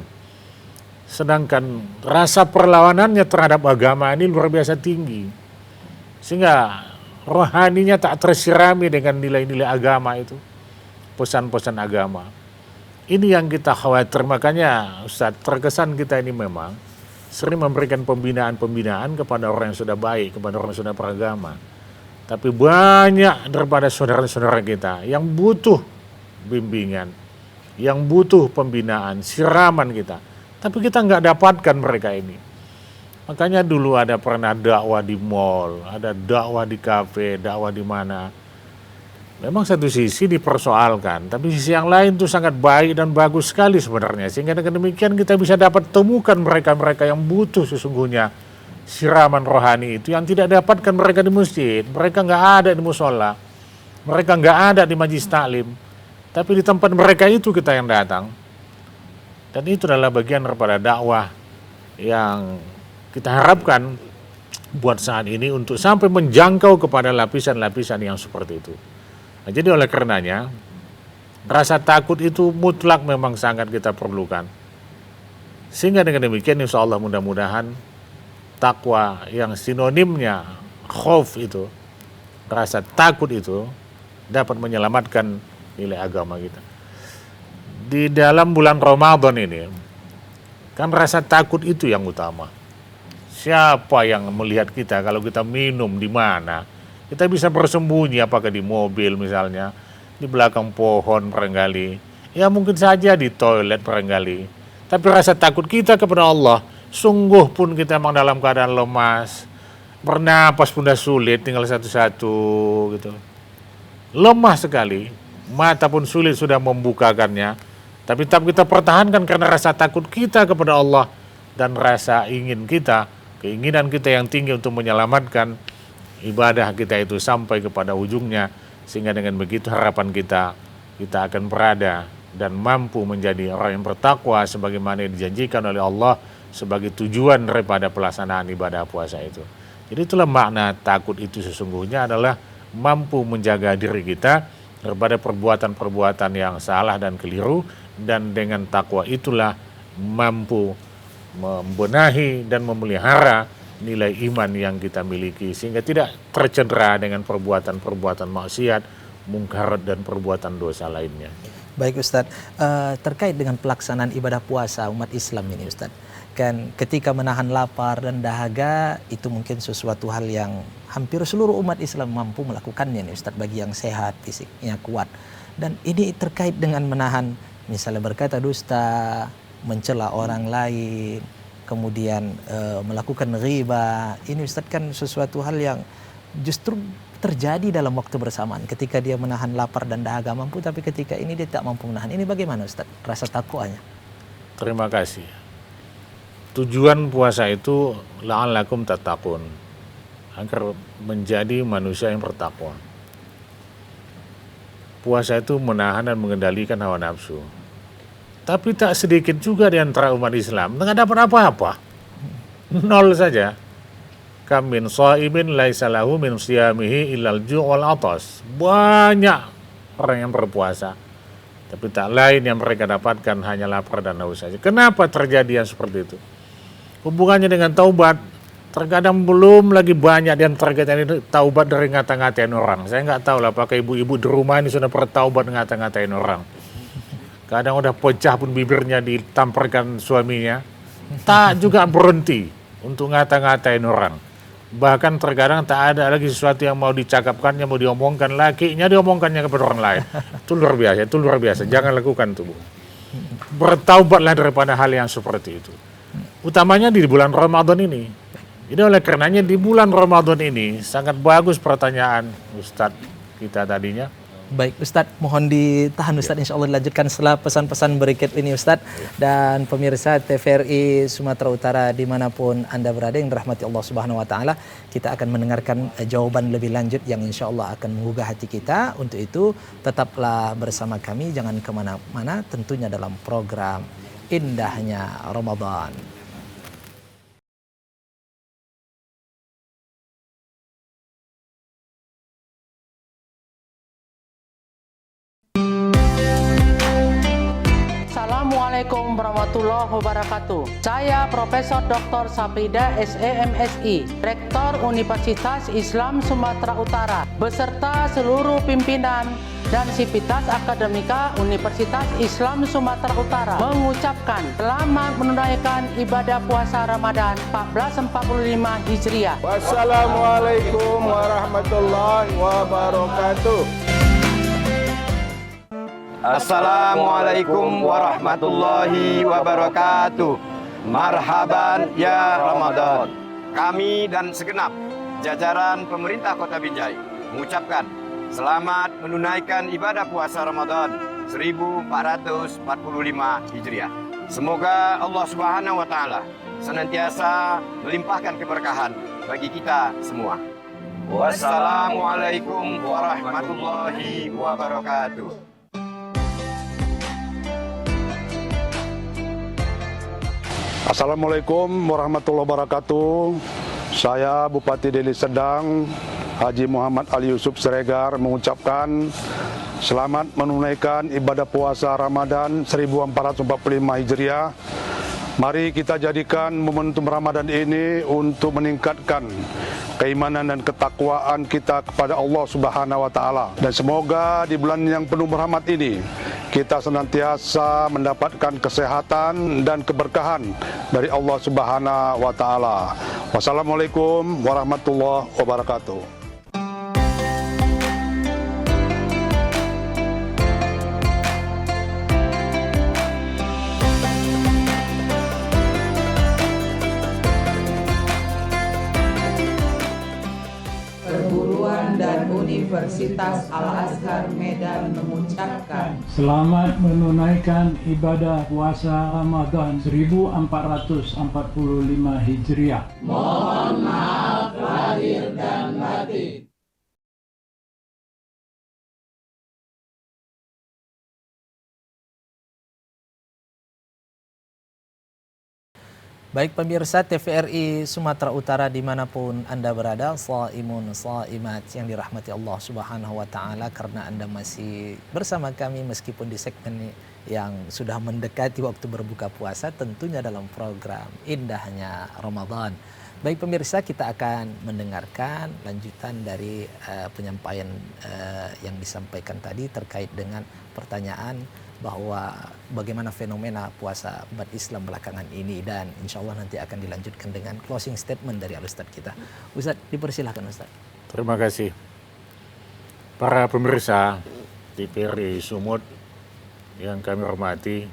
sedangkan rasa perlawanannya terhadap agama ini luar biasa tinggi, sehingga rohaninya tak tersirami dengan nilai-nilai agama itu, pesan-pesan agama. Ini yang kita khawatir. Makanya Ustadz, terkesan kita ini memang sering memberikan pembinaan-pembinaan kepada orang yang sudah baik, kepada orang yang sudah beragama. Tapi banyak daripada saudara-saudara kita yang butuh bimbingan, yang butuh pembinaan, siraman kita. Tapi kita nggak dapatkan mereka ini. Makanya dulu ada pernah dakwah di mall, ada dakwah di kafe, dakwah di mana. Memang satu sisi dipersoalkan, tapi sisi yang lain itu sangat baik dan bagus sekali sebenarnya. Sehingga dengan demikian kita bisa dapat temukan mereka-mereka yang butuh sesungguhnya siraman rohani itu, yang tidak dapatkan mereka di masjid, mereka nggak ada di musola, mereka nggak ada di majlis taklim. Tapi di tempat mereka itu kita yang datang. Dan itu adalah bagian daripada dakwah yang kita harapkan buat saat ini untuk sampai menjangkau kepada lapisan-lapisan yang seperti itu. Nah, jadi oleh karenanya, rasa takut itu mutlak memang sangat kita perlukan. Sehingga dengan demikian insya Allah mudah-mudahan takwa yang sinonimnya khauf itu, rasa takut itu dapat menyelamatkan nilai agama kita. Di dalam bulan Ramadan ini kan rasa takut itu yang utama. Siapa yang melihat kita kalau kita minum di mana? Kita bisa bersembunyi, apakah di mobil misalnya, di belakang pohon barangkali, ya mungkin saja di toilet barangkali. Tapi rasa takut kita kepada Allah, sungguh pun kita memang dalam keadaan lemas, bernapas pun dah sulit, tinggal satu-satu gitu. Lemah sekali. Mata pun sulit sudah membukakannya, Tapi tetap kita pertahankan karena rasa takut kita kepada Allah dan rasa ingin kita, keinginan kita yang tinggi untuk menyelamatkan ibadah kita itu sampai kepada ujungnya. Sehingga dengan begitu harapan kita akan berada dan mampu menjadi orang yang bertakwa sebagaimana yang dijanjikan oleh Allah sebagai tujuan daripada pelaksanaan ibadah puasa itu. Jadi itulah makna takut itu sesungguhnya adalah mampu menjaga diri kita daripada perbuatan-perbuatan yang salah dan keliru, dan dengan takwa itulah mampu membenahi dan memelihara nilai iman yang kita miliki sehingga tidak tercedera dengan perbuatan-perbuatan maksiat, mungkar dan perbuatan dosa lainnya. Baik Ustadz, terkait dengan pelaksanaan ibadah puasa umat Islam ini Ustadz, kan ketika menahan lapar dan dahaga itu mungkin sesuatu hal yang hampir seluruh umat Islam mampu melakukannya nih Ustadz, bagi yang sehat, fisiknya kuat. Dan ini terkait dengan menahan misalnya berkata dusta, mencela orang lain, kemudian melakukan riba. Ini Ustadz kan sesuatu hal yang justru terjadi dalam waktu bersamaan. Ketika dia menahan lapar dan dahaga mampu, tapi ketika ini dia tak mampu menahan. Ini bagaimana Ustadz rasa takwanya? Terima kasih. Tujuan puasa itu la'allakum tattaqun, agar menjadi manusia yang bertakwa. Puasa itu menahan dan mengendalikan hawa nafsu. Tapi tak sedikit juga di antara umat Islam nggak dapat apa-apa. Nol saja. Kam min shaimin laisa lahu min siyamihi illal ju' wal atas. Banyak orang yang berpuasa, tapi tak lain yang mereka dapatkan hanya lapar dan haus saja. Kenapa terjadi yang seperti itu? Hubungannya dengan taubat. Terkadang belum lagi banyak yang terkadang ini taubat dari ngata-ngatain orang. Saya nggak tahu lah apakah ibu-ibu di rumah ini sudah bertaubat ngata-ngatain orang. Kadang udah pecah pun bibirnya ditamparkan suaminya, tak juga berhenti untuk ngata-ngatain orang. Bahkan terkadang tak ada lagi sesuatu yang mau dicakapkannya, mau diomongkan lakinya, diomongkannya kepada orang lain. Itu luar biasa, jangan lakukan itu, Bu. Bertaubatlah daripada hal yang seperti itu. Utamanya di bulan Ramadan ini. Jadi oleh karenanya di bulan Ramadan ini sangat bagus pertanyaan Ustadz kita tadinya. Baik Ustadz, mohon ditahan Ustadz, insya Allah dilanjutkan setelah pesan-pesan berikut ini Ustadz. Dan pemirsa TVRI Sumatera Utara dimanapun Anda berada yang dirahmati Allah Subhanahu Wa Taala, kita akan mendengarkan jawaban lebih lanjut yang insya Allah akan menggugah hati kita. Untuk itu tetaplah bersama kami, jangan kemana-mana, tentunya dalam program Indahnya Ramadan. Assalamualaikum warahmatullahi wabarakatuh. Saya Profesor Dr. Saprida SEMSI, Rektor Universitas Islam Sumatera Utara, beserta seluruh pimpinan dan sivitas akademika Universitas Islam Sumatera Utara mengucapkan selamat menunaikan ibadah puasa Ramadan 1445 Hijriah. Wassalamualaikum warahmatullahi wabarakatuh. Assalamualaikum warahmatullahi wabarakatuh. Marhaban ya Ramadan. Kami dan segenap jajaran pemerintah Kota Binjai mengucapkan selamat menunaikan ibadah puasa Ramadan 1445 Hijriah. Semoga Allah Subhanahu wa taala senantiasa melimpahkan keberkahan bagi kita semua. Wassalamualaikum warahmatullahi wabarakatuh. Assalamualaikum warahmatullahi wabarakatuh. Saya Bupati Deli Serdang Haji Muhammad Ali Yusuf Siregar mengucapkan selamat menunaikan ibadah puasa Ramadan 1445 Hijriah. Mari kita jadikan momentum Ramadan ini untuk meningkatkan keimanan dan ketakwaan kita kepada Allah Subhanahu wa taala. Dan semoga di bulan yang penuh rahmat ini kita senantiasa mendapatkan kesehatan dan keberkahan dari Allah Subhanahu wa taala. Wassalamualaikum warahmatullahi wabarakatuh. Perguruan dan Universitas Universitas Al-Azhar Medan mengucapkan selamat menunaikan ibadah puasa Ramadan 1445 Hijriah. Mohon maaf lahir dan batin. Baik pemirsa TVRI Sumatera Utara dimanapun Anda berada, shaimun shaimat yang dirahmati Allah Subhanahu wa Ta'ala, karena Anda masih bersama kami meskipun di segmen yang sudah mendekati waktu berbuka puasa, tentunya dalam program Indahnya Ramadan. Baik pemirsa, kita akan mendengarkan lanjutan dari penyampaian yang disampaikan tadi terkait dengan pertanyaan bahwa bagaimana fenomena puasa umat Islam belakangan ini, dan insya Allah nanti akan dilanjutkan dengan closing statement dari Al-Ustadz kita. Ustadz, dipersilahkan Ustadz. Terima kasih. Para pemirsa TVRI Sumut yang kami hormati,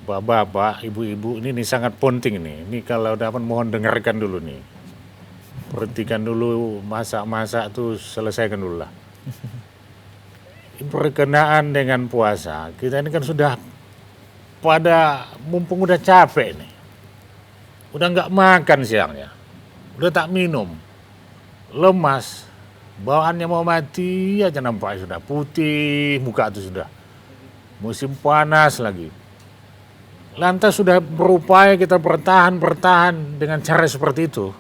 bapak-bapak, ibu-ibu, ini sangat penting nih. Ini kalau dapat mohon dengarkan dulu nih. Perhatikan dulu, masak-masak tuh selesaikan dulu lah. Berkenaan dengan puasa, kita ini kan sudah mumpung udah capek nih, udah nggak makan siangnya, udah tak minum, lemas, bawaannya mau mati aja, nampaknya sudah putih, muka itu sudah musim panas lagi. Lantas sudah berupaya kita bertahan dengan cara seperti itu,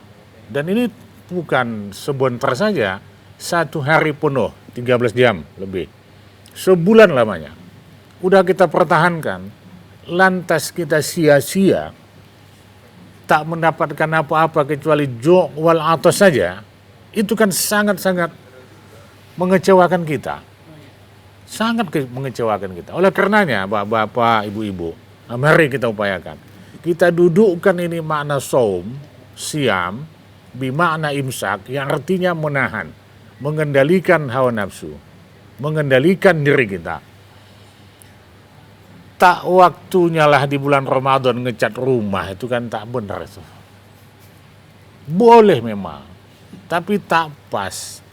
dan ini bukan sebentar saja, 1 hari penuh, 13 jam lebih. Sebulan lamanya, udah kita pertahankan, lantas kita sia-sia, tak mendapatkan apa-apa kecuali jo' wal atos saja, itu kan sangat-sangat mengecewakan kita. Sangat mengecewakan kita. Oleh karenanya, bapak-bapak, ibu-ibu, mari kita upayakan. Kita dudukkan ini makna saum, siam, bimakna imsak, yang artinya menahan, mengendalikan hawa nafsu, mengendalikan diri kita. Tak waktunya lah di bulan Ramadan ngecat rumah, itu kan tak benar itu. Boleh memang, tapi tak pas.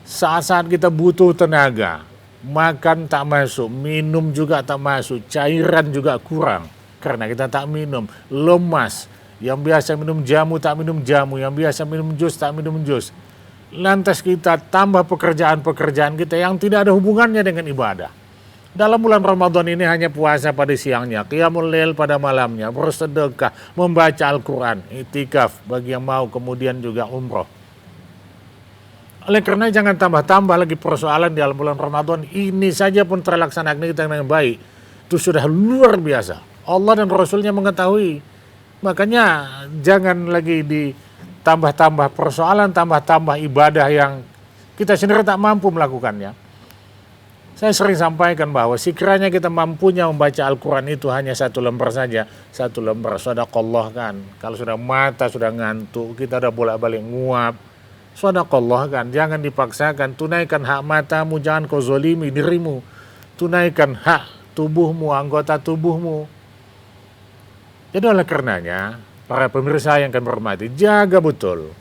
Saat-saat kita butuh tenaga, makan tak masuk, minum juga tak masuk, cairan juga kurang karena kita tak minum, lemas. Yang biasa minum jamu tak minum jamu, yang biasa minum jus tak minum jus. Lantas kita tambah pekerjaan-pekerjaan kita yang tidak ada hubungannya dengan ibadah. Dalam bulan Ramadan ini hanya puasa pada siangnya, qiyamul lail pada malamnya, bersedekah, membaca Al-Quran, itikaf bagi yang mau, kemudian juga umroh. Oleh karena jangan tambah-tambah lagi persoalan di dalam bulan Ramadan. Ini saja pun terlaksana kita dengan baik, itu sudah luar biasa. Allah dan Rasulnya mengetahui. Makanya jangan lagi tambah-tambah persoalan, tambah-tambah ibadah yang kita sendiri tak mampu melakukannya. Saya sering sampaikan bahwa sekiranya kita mampunya membaca Al-Quran itu hanya 1 lembar saja, 1 lembar, shadaqallah kan. Kalau sudah mata, sudah ngantuk, kita udah bolak-balik nguap, shadaqallah kan. Jangan dipaksakan, tunaikan hak matamu, jangan kau zolimi dirimu. Tunaikan hak tubuhmu, anggota tubuhmu. Jadi oleh karenanya, para pemirsa yang kami hormati, jaga betul.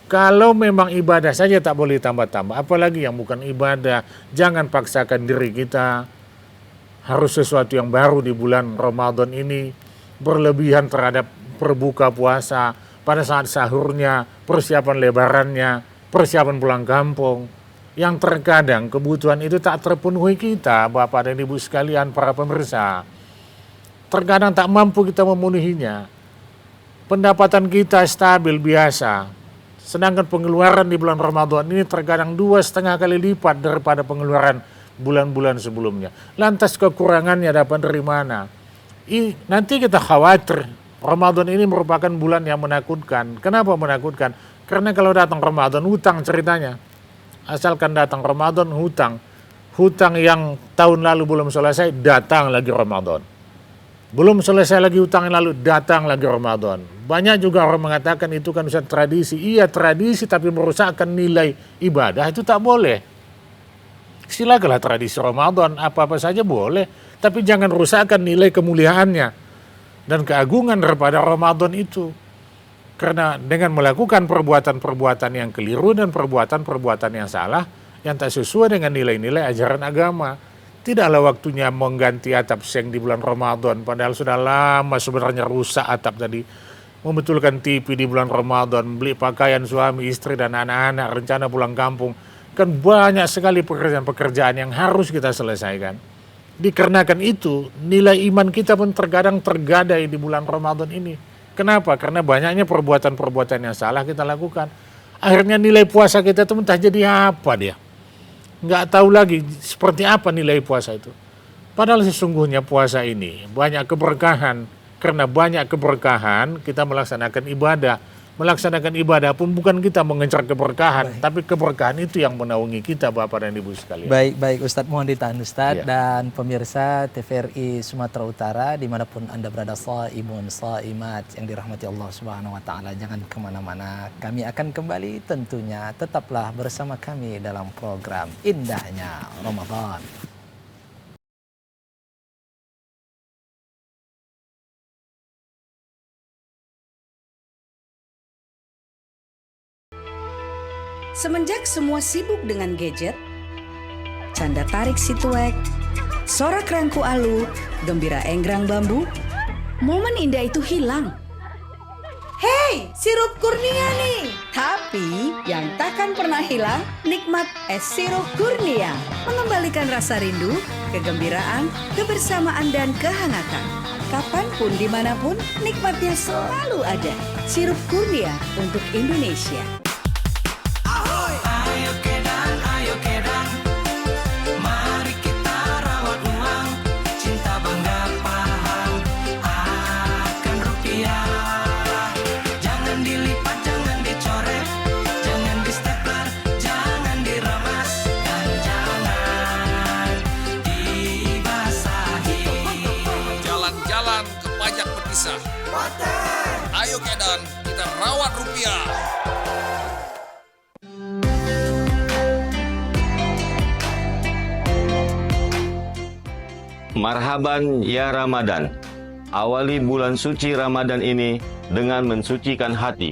Kalau memang ibadah saja tak boleh tambah-tambah, apalagi yang bukan ibadah, jangan paksakan diri kita. Harus sesuatu yang baru di bulan Ramadan ini, berlebihan terhadap berbuka puasa, pada saat sahurnya, persiapan lebarannya, persiapan pulang kampung, yang terkadang kebutuhan itu tak terpenuhi kita, Bapak dan Ibu sekalian, para pemirsa. Terkadang tak mampu kita memenuhinya. Pendapatan kita stabil biasa, sedangkan pengeluaran di bulan Ramadan ini terkadang 2,5 kali lipat daripada pengeluaran bulan-bulan sebelumnya. Lantas kekurangannya dapat dari mana? Nanti kita khawatir, Ramadan ini merupakan bulan yang menakutkan. Kenapa menakutkan? Karena kalau datang Ramadan, hutang ceritanya. Asalkan datang Ramadan, hutang. Hutang yang tahun lalu belum selesai, datang lagi Ramadan. Belum selesai lagi hutang yang lalu, datang lagi Ramadan. Banyak juga orang mengatakan itu kan bisa tradisi. Iya tradisi, tapi merusakkan nilai ibadah, itu tak boleh. Silakanlah tradisi Ramadan, apa-apa saja boleh. Tapi jangan rusakkan nilai kemuliaannya dan keagungan daripada Ramadan itu. Karena dengan melakukan perbuatan-perbuatan yang keliru dan perbuatan-perbuatan yang salah, yang tak sesuai dengan nilai-nilai ajaran agama. Tidaklah waktunya mengganti atap seng di bulan Ramadan, padahal sudah lama sebenarnya rusak atap tadi. Membetulkan TV di bulan Ramadan, beli pakaian suami, istri, dan anak-anak, rencana pulang kampung. Kan banyak sekali pekerjaan-pekerjaan yang harus kita selesaikan. Dikarenakan itu, nilai iman kita pun terkadang tergadai di bulan Ramadan ini. Kenapa? Karena banyaknya perbuatan-perbuatan yang salah kita lakukan. Akhirnya nilai puasa kita itu entah jadi apa dia. Nggak tahu lagi seperti apa nilai puasa itu. Padahal sesungguhnya puasa ini banyak keberkahan. Karena banyak keberkahan kita melaksanakan ibadah. Melaksanakan ibadah pun bukan kita mengejar keberkahan. Tapi keberkahan itu yang menaungi kita Bapak dan Ibu sekalian. Baik Ustadz, mohon ditahan Ustadz. Dan pemirsa TVRI Sumatera Utara dimanapun Anda berada, shaimun shaimat yang dirahmati Allah Subhanahu Wa Taala, jangan kemana-mana. Kami akan kembali tentunya, tetaplah bersama kami dalam program Indahnya Ramadan. Semenjak semua sibuk dengan gadget, canda tarik si tuek, sorak rangku alu, gembira enggrang bambu, momen indah itu hilang. Hei, sirup kurnia nih! Tapi yang takkan pernah hilang, nikmat es sirup kurnia. Mengembalikan rasa rindu, kegembiraan, kebersamaan, dan kehangatan. Kapanpun, dimanapun, nikmatnya selalu ada. Sirup kurnia untuk Indonesia. Ayo Kedan, kita rawat rupiah. Marhaban ya Ramadan. Awali bulan suci Ramadan ini dengan mensucikan hati.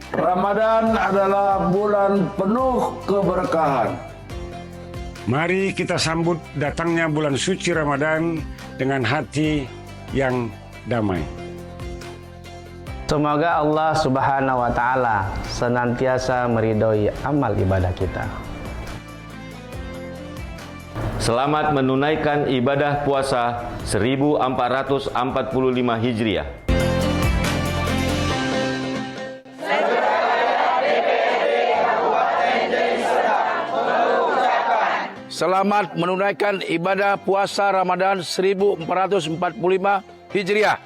Ramadan adalah bulan penuh keberkahan. Mari kita sambut datangnya bulan suci Ramadan dengan hati yang damai. Semoga Allah Subhanahu wa Ta'ala senantiasa meridhoi amal ibadah kita. Selamat menunaikan ibadah puasa 1445 Hijriah. Selamat menunaikan ibadah puasa Ramadan 1445 Hijriah.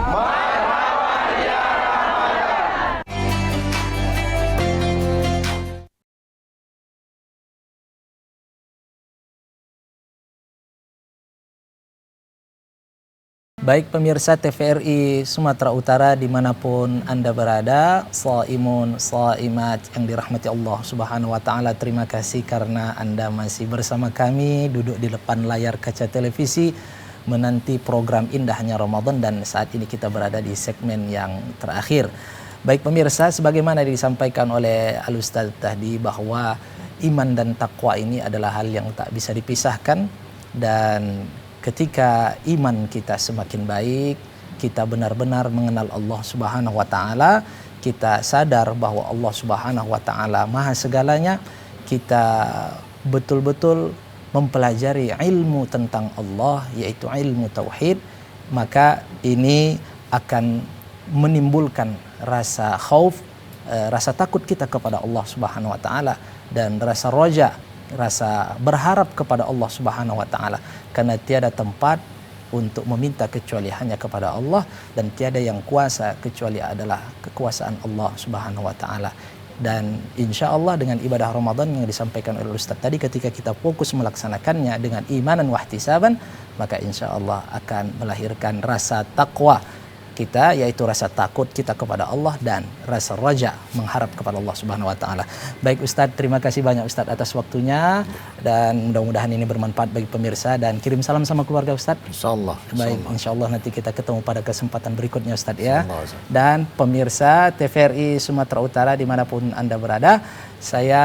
Baik pemirsa TVRI Sumatera Utara dimanapun Anda berada, shaimun shaimat yang dirahmati Allah Subhanahu Wa Taala, terima kasih karena Anda masih bersama kami duduk di depan layar kaca televisi menanti program Indahnya Ramadan, dan saat ini kita berada di segmen yang terakhir. Baik pemirsa, sebagaimana disampaikan oleh Al-Ustaz tadi bahwa iman dan takwa ini adalah hal yang tak bisa dipisahkan, dan ketika iman kita semakin baik, kita benar-benar mengenal Allah Subhanahu wa Ta'ala, kita sadar bahwa Allah Subhanahu wa Ta'ala Maha segalanya, kita betul-betul mempelajari ilmu tentang Allah, yaitu ilmu tauhid, maka ini akan menimbulkan rasa khauf, rasa takut kita kepada Allah Subhanahu wa Ta'ala, dan rasa roja, rasa berharap kepada Allah Subhanahu wa Ta'ala, karena tiada tempat untuk meminta kecuali hanya kepada Allah, dan tiada yang kuasa kecuali adalah kekuasaan Allah Subhanahu wa Ta'ala. Dan insya Allah dengan ibadah Ramadan yang disampaikan oleh Ustaz tadi, ketika kita fokus melaksanakannya dengan imanan wahtisaban, maka insya Allah akan melahirkan rasa takwa kita, yaitu rasa takut kita kepada Allah dan rasa raja, mengharap kepada Allah Subhanahu wa taala. Baik Ustadz, terima kasih banyak Ustadz atas waktunya, dan mudah-mudahan ini bermanfaat bagi pemirsa, dan kirim salam sama keluarga Ustadz. Insyaallah. Baik, insyaallah nanti kita ketemu pada kesempatan berikutnya Ustadz ya. Dan pemirsa TVRI Sumatera Utara dimanapun Anda berada, saya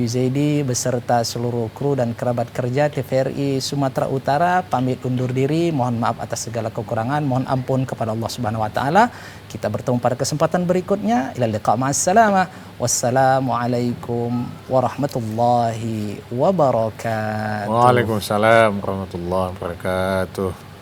Yuzaidi beserta seluruh kru dan kerabat kerja TVRI Sumatera Utara pamit undur diri. Mohon maaf atas segala kekurangan, mohon ampun kepada Allah Subhanahu wa taala. Kita bertemu pada kesempatan berikutnya. Ila liqa ma'assalamah. Wassalamualaikum warahmatullahi wabarakatuh. Waalaikumsalam warahmatullahi wabarakatuh.